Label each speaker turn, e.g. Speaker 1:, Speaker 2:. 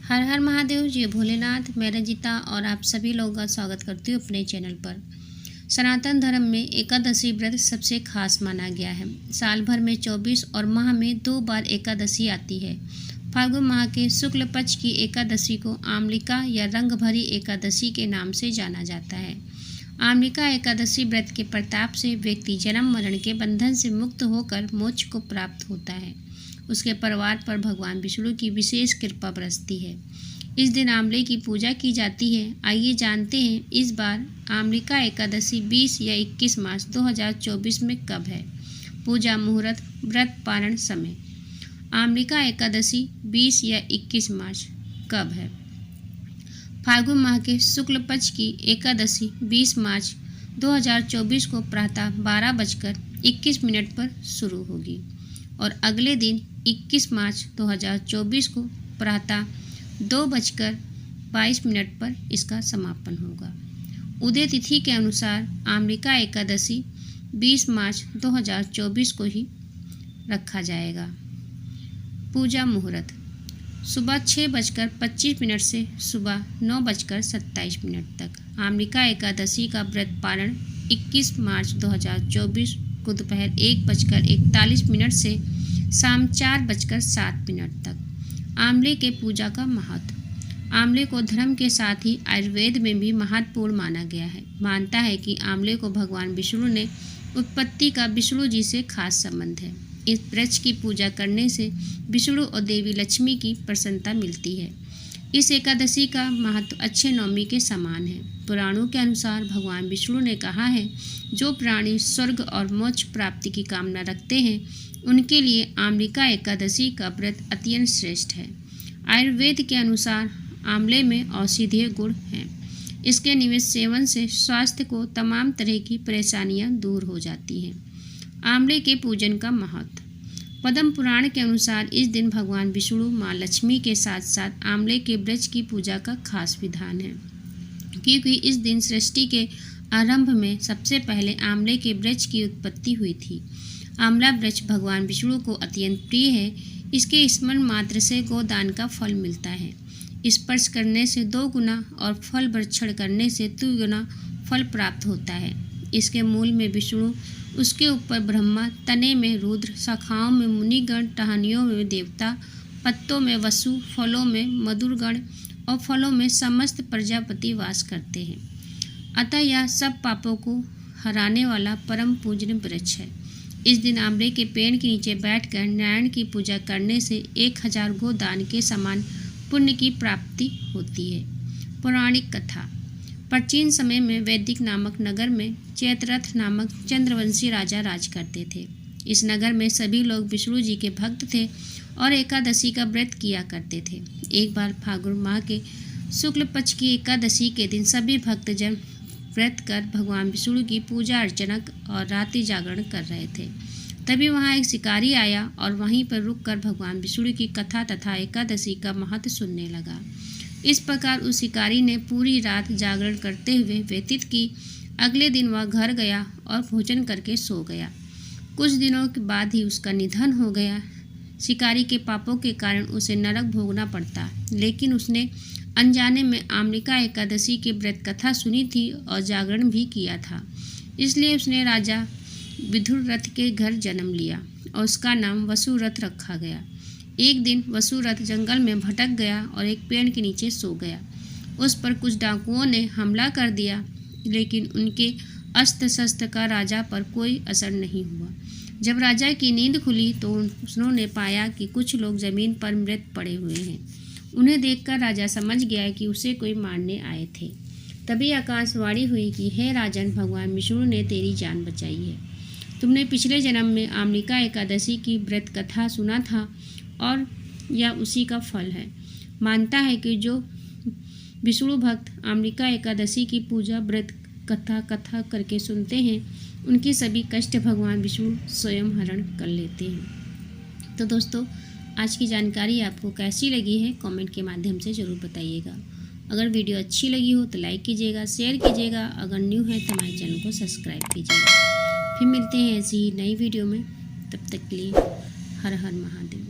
Speaker 1: हर हर महादेव जी भोलेनाथ। मैं रंजिता और आप सभी लोगों का स्वागत करती हूँ अपने चैनल पर। सनातन धर्म में एकादशी व्रत सबसे खास माना गया है। साल भर में 24 और माह में 2 बार एकादशी आती है। फाल्गुन माह के शुक्ल पक्ष की एकादशी को आमलिका या रंग भरी एकादशी के नाम से जाना जाता है। आमलिका एकादशी व्रत के प्रताप से व्यक्ति जन्म मरण के बंधन से मुक्त होकर मोक्ष को प्राप्त होता है। उसके परिवार पर भगवान विष्णु की विशेष कृपा बरसती है। इस दिन आंवले की पूजा की जाती है। आइए जानते हैं इस बार आमलिका एकादशी 20 या 21 मार्च 2024 में कब है। पूजा मुहूर्त, व्रत पारण समय। आमलिका एकादशी 20 या 21 मार्च कब है। फाल्गुन माह के शुक्ल पक्ष की एकादशी 20 मार्च 2024 को प्रातः 12:21 पर शुरू होगी और अगले दिन 21 मार्च 2024 को प्रातः 2:22 पर इसका समापन होगा। उदय तिथि के अनुसार आमलिका एकादशी 20 मार्च 2024 को ही रखा जाएगा। पूजा मुहूर्त सुबह 6:25 से सुबह 9:27 तक। आमलिका एकादशी का व्रत पारण 21 मार्च 2024 को दोपहर 1:41 से शाम 4:07 तक। आंवले के पूजा का महत्व। आंवले को धर्म के साथ ही आयुर्वेद में भी महत्वपूर्ण माना गया है। मानता है कि आंवले को भगवान विष्णु ने उत्पत्ति का विष्णु जी से खास संबंध है। इस वृक्ष की पूजा करने से विष्णु और देवी लक्ष्मी की प्रसन्नता मिलती है। इस एकादशी का महत्व अक्षय नवमी के समान है। पुराणों के अनुसार भगवान विष्णु ने कहा है, जो प्राणी स्वर्ग और मोक्ष प्राप्ति की कामना रखते हैं उनके लिए आमलिका एकादशी का व्रत अत्यंत श्रेष्ठ है। आयुर्वेद के अनुसार आंवले में औषधीय गुण हैं। इसके नियमित सेवन से स्वास्थ्य को तमाम तरह की परेशानियां दूर हो जाती हैं। आंवले के पूजन का महत्व। पद्म पुराण के अनुसार इस दिन भगवान विष्णु, माँ लक्ष्मी के साथ साथ आंवले के वृक्ष की पूजा का खास विधान है, क्योंकि इस दिन सृष्टि के आरंभ में सबसे पहले आंवले के वृक्ष की उत्पत्ति हुई थी। आंवला वृक्ष भगवान विष्णु को अत्यंत प्रिय है। इसके स्मरण मात्र से गोदान का फल मिलता है। स्पर्श करने से 2 गुना और फल भक्षण करने से 3 गुना फल प्राप्त होता है। इसके मूल में विष्णु, उसके ऊपर ब्रह्मा, तने में रुद्र, शाखाओं में मुनिगण, टहनियों में देवता, पत्तों में वसु, फलों में मधुरगण और फलों में समस्त प्रजापति वास करते हैं। अतः यह सब पापों को हराने वाला परम पूजनीय वृक्ष है। इस दिन आंवले के पेड़ के नीचे बैठकर नारायण की पूजा करने से 1000 गोदान के समान पुण्य की प्राप्ति होती है। पौराणिक कथा। प्राचीन समय में वैदिक नामक नगर में चैत्ररथ नामक चंद्रवंशी राजा राज करते थे। इस नगर में सभी लोग विष्णु जी के भक्त थे और एकादशी का व्रत किया करते थे। एक बार फाल्गुन माह के शुक्ल पक्ष की एकादशी के दिन सभी भक्तजन व्रत कर भगवान विष्णु की पूजा अर्चना और रात्रि जागरण कर रहे थे। तभी वहाँ एक शिकारी आया और वहीं पर रुककर भगवान विष्णु की कथा तथा एकादशी का महत्व सुनने लगा। इस प्रकार उस शिकारी ने पूरी रात जागरण करते हुए व्यतीत की। अगले दिन वह घर गया और भोजन करके सो गया। कुछ दिनों के बाद ही उसका निधन हो गया। शिकारी के पापों के कारण उसे नरक भोगना पड़ता, लेकिन उसने अनजाने में आमलिका एकादशी की व्रत कथा सुनी थी और जागरण भी किया था। इसलिए उसने राजा विदुररथ के घर जन्म लिया और उसका नाम वसुरथ रखा गया। एक दिन वसुरथ जंगल में भटक गया और एक पेड़ के नीचे सो गया। उस पर कुछ डाकुओं ने हमला कर दिया, लेकिन उनके अस्त्र शस्त्र का राजा पर कोई असर नहीं हुआ। जब राजा की नींद खुली तो उन्होंने पाया कि कुछ लोग जमीन पर मृत पड़े हुए हैं। उन्हें देखकर राजा समझ गया कि उसे कोई मारने आए थे। तभी आकाशवाणी हुई कि हे राजन, भगवान विष्णु ने तेरी जान बचाई है। तुमने पिछले जन्म में आमलिका एकादशी की व्रत कथा सुना था और यह उसी का फल है। मानता है कि जो विष्णु भक्त आमलिका एकादशी की पूजा व्रत कथा करके सुनते हैं, उनके सभी कष्ट भगवान विष्णु स्वयं हरण कर लेते हैं। तो दोस्तों, आज की जानकारी आपको कैसी लगी है कमेंट के माध्यम से ज़रूर बताइएगा। अगर वीडियो अच्छी लगी हो तो लाइक कीजिएगा, शेयर कीजिएगा। अगर न्यू है तो हमारे चैनल को सब्सक्राइब कीजिएगा। फिर मिलते हैं ऐसी ही नई वीडियो में। तब तक के लिए हर हर महादेव।